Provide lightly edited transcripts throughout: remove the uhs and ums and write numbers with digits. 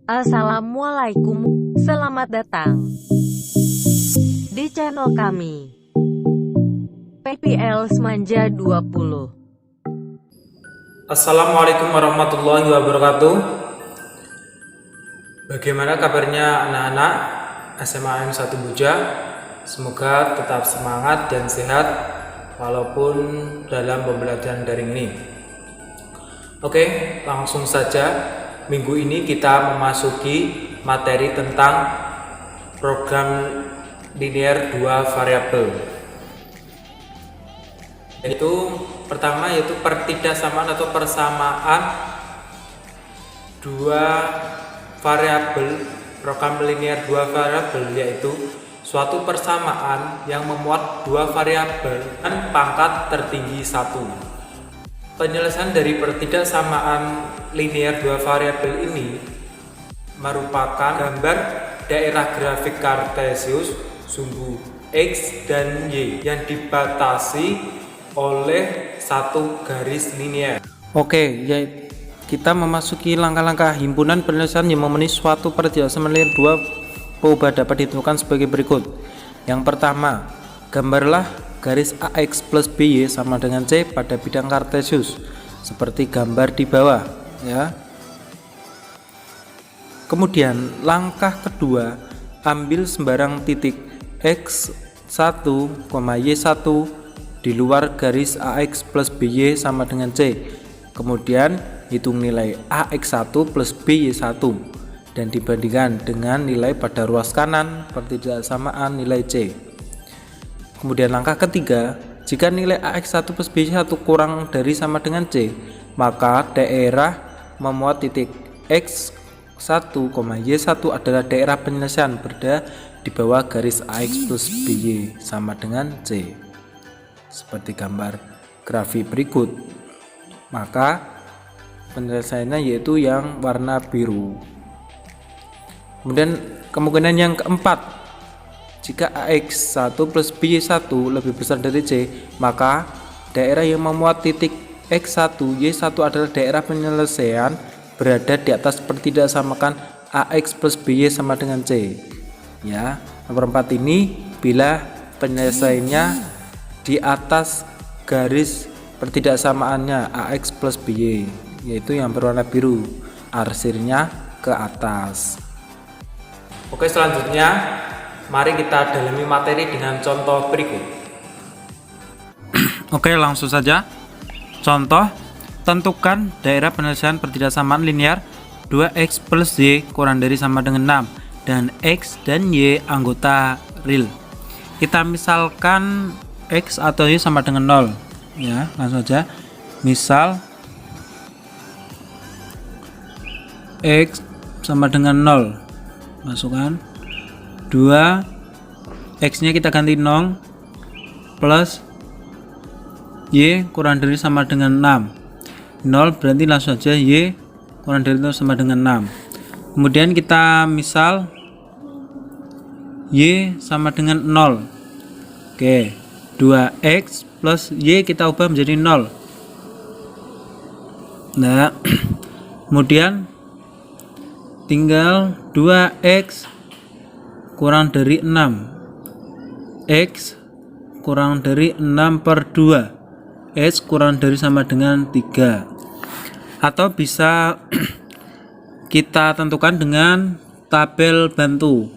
Assalamualaikum, selamat datang di channel kami PPL Semanja 20. Assalamualaikum warahmatullahi wabarakatuh. Bagaimana kabarnya anak-anak SMA 1 Buja? Semoga tetap semangat dan sehat walaupun dalam pembelajaran daring ini. Oke, langsung saja. Minggu ini kita memasuki materi tentang program linear 2 variabel. Pertama yaitu pertidaksamaan atau persamaan dua variabel. Program linear 2 variabel yaitu suatu persamaan yang memuat dua variabel dan pangkat tertinggi 1. Penyelesaian dari pertidaksamaan linear 2 variabel ini merupakan gambar daerah grafik Kartesius sumbu X dan Y yang dibatasi oleh satu garis linear. Oke, ya, kita memasuki langkah-langkah himpunan penyelesaian yang memenuhi suatu pertidaksamaan linear 2 perubahan dapat ditentukan sebagai berikut. Yang pertama, gambarlah garis AX plus BY sama dengan C pada bidang Kartesius seperti gambar di bawah ya. Kemudian langkah kedua, ambil sembarang titik X1, Y1 di luar garis AX plus BY sama dengan C. Kemudian hitung nilai AX1 plus BY1 dan dibandingkan dengan nilai pada ruas kanan pertidaksamaan nilai C. Kemudian langkah ketiga, jika nilai AX1 plus BY1 kurang dari sama dengan C, maka daerah memuat titik X1, Y1 adalah daerah penyelesaian berada di bawah garis AX plus BY sama dengan C. Seperti gambar grafik berikut. Maka penyelesaiannya yaitu yang warna biru. Kemudian kemungkinan yang keempat, jika AX1 plus BY1 lebih besar dari C, maka daerah yang memuat titik X1, Y1 adalah daerah penyelesaian berada di atas pertidaksamakan AX plus BY sama dengan C. Ya, nomor 4 ini bila penyelesaiannya di atas garis pertidaksamaannya AX plus BY, yaitu yang berwarna biru, arsirnya ke atas. Oke, selanjutnya mari kita dalami materi dengan contoh berikut. Oke, langsung saja. Contoh, tentukan daerah penyelesaian pertidaksamaan linear 2x plus y kurang dari sama dengan 6 dan x dan y anggota real. Kita misalkan x atau y sama dengan 0 ya, langsung saja. Misal x sama dengan 0, masukkan 2, x nya kita ganti 0 plus y kurang dari sama dengan 6. 0 berarti langsung saja y kurang dari itu sama dengan 6. Kemudian kita misal y sama dengan 0. Oke, 2x plus y kita ubah menjadi 0. Nah, kemudian tinggal 2x kurang dari 6, x kurang dari 6 per 2, x kurang dari sama dengan 3. Atau bisa kita tentukan dengan tabel bantu.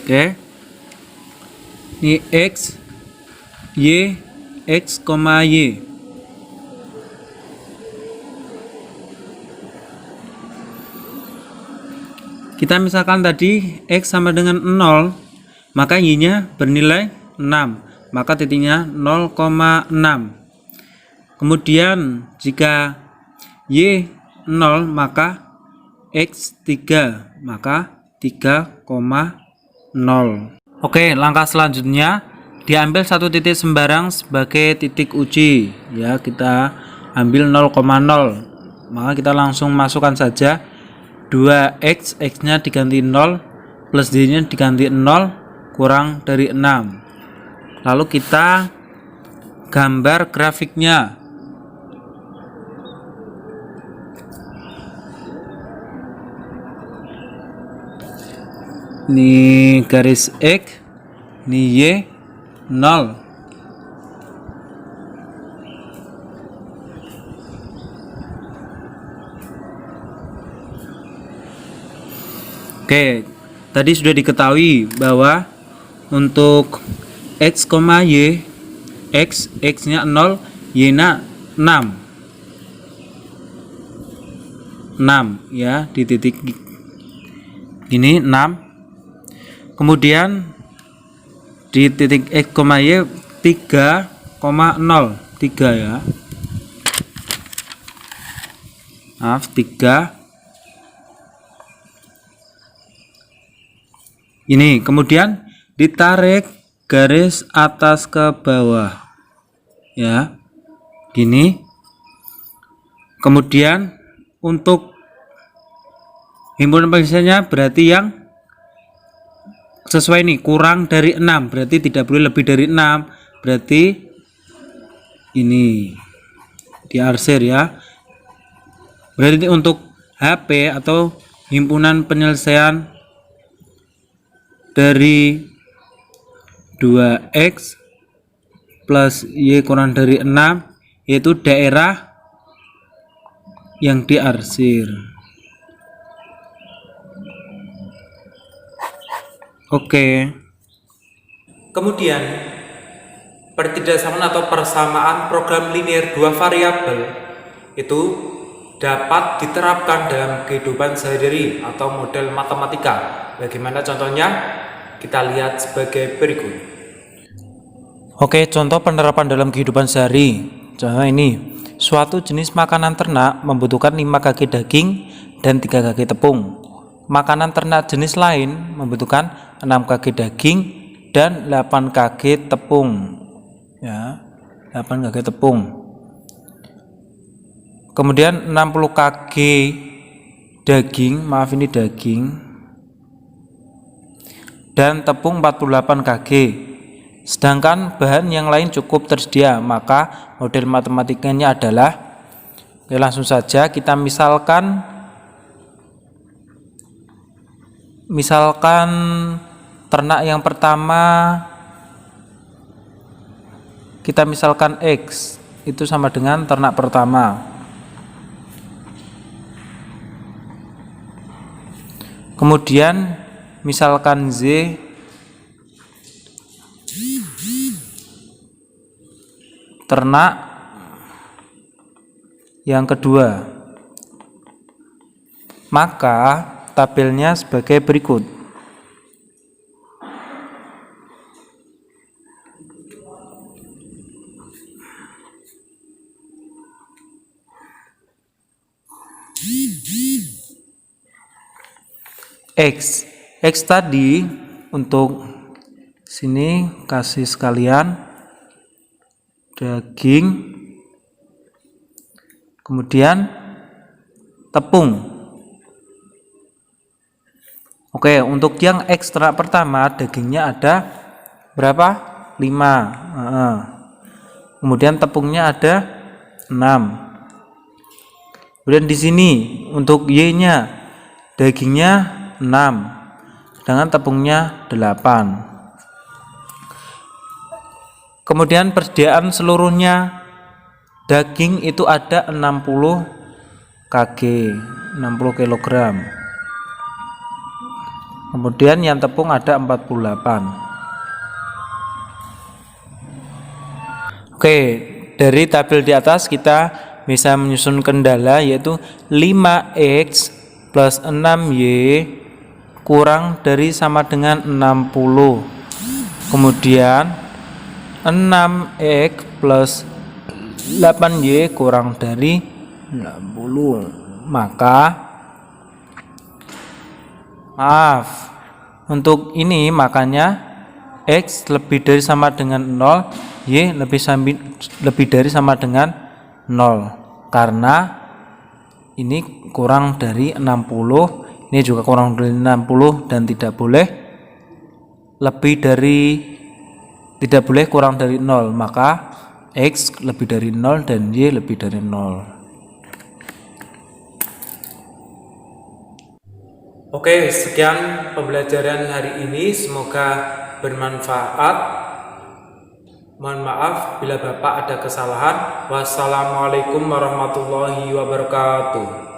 Oke, ini x, y, x, y. Kita misalkan tadi x sama dengan 0, maka y nya bernilai 6, maka titiknya 0,6. Kemudian jika y 0 maka x 3, maka 3,0. Oke, langkah selanjutnya diambil satu titik sembarang sebagai titik uji ya. Kita ambil 0,0, maka kita langsung masukkan saja 2x, x nya diganti 0 plus y nya diganti 0 kurang dari 6. Lalu kita gambar grafiknya. Ini garis X, ini Y 0. Oke, tadi sudah diketahui bahwa untuk X, Y, X-nya 0, Y-nya 6 ya, di titik ini 6. Kemudian di titik X, Y 3,0, 3 ya. Maaf, 3. Ini kemudian ditarik garis atas ke bawah ya, gini. Kemudian untuk himpunan pengisiannya berarti yang sesuai nih, kurang dari 6, berarti tidak boleh lebih dari 6, berarti ini diarsir ya. Berarti untuk HP atau himpunan penyelesaian dari 2X plus Y kurang dari 6 yaitu daerah yang diarsir. Oke. Kemudian pertidaksamaan atau persamaan program linear dua variabel itu dapat diterapkan dalam kehidupan sehari-hari atau model matematika. Bagaimana contohnya? Kita lihat sebagai berikut. Oke, contoh penerapan dalam kehidupan sehari. Contoh ini, suatu jenis makanan ternak membutuhkan 5 kg daging dan 3 kg tepung. Makanan ternak jenis lain membutuhkan 6 kg daging dan 8 kg tepung. Ya, 8 kg tepung. Kemudian 60 kg daging, maaf ini daging, dan tepung 48 kg. Sedangkan bahan yang lain cukup tersedia, maka model matematikanya adalah, oke, langsung saja kita misalkan ternak yang pertama kita misalkan X itu sama dengan ternak pertama. Kemudian misalkan Z ternak yang kedua, maka tabelnya sebagai berikut. X tadi untuk sini kasih sekalian daging, kemudian tepung. Oke, untuk yang X ternak pertama dagingnya ada berapa? 5. Kemudian tepungnya ada 6. Kemudian di sini untuk Y-nya dagingnya 6, dengan tepungnya 8. Kemudian persediaan seluruhnya daging itu ada 60 kg, 60 kg. Kemudian yang tepung ada 48. Oke, dari tabel di atas kita bisa menyusun kendala, yaitu 5X plus 6Y kurang dari sama dengan 60. Kemudian 6X plus 8Y kurang dari 60. Maka maaf, untuk ini makanya X lebih dari sama dengan 0, Y lebih dari sama dengan 0, karena ini kurang dari 60, ini juga kurang dari 60, dan tidak boleh lebih dari Tidak boleh kurang dari 0, maka X lebih dari 0 dan Y lebih dari 0. Oke, sekian pembelajaran hari ini, semoga bermanfaat. Mohon maaf bila Bapak ada kesalahan. Wassalamualaikum warahmatullahi wabarakatuh.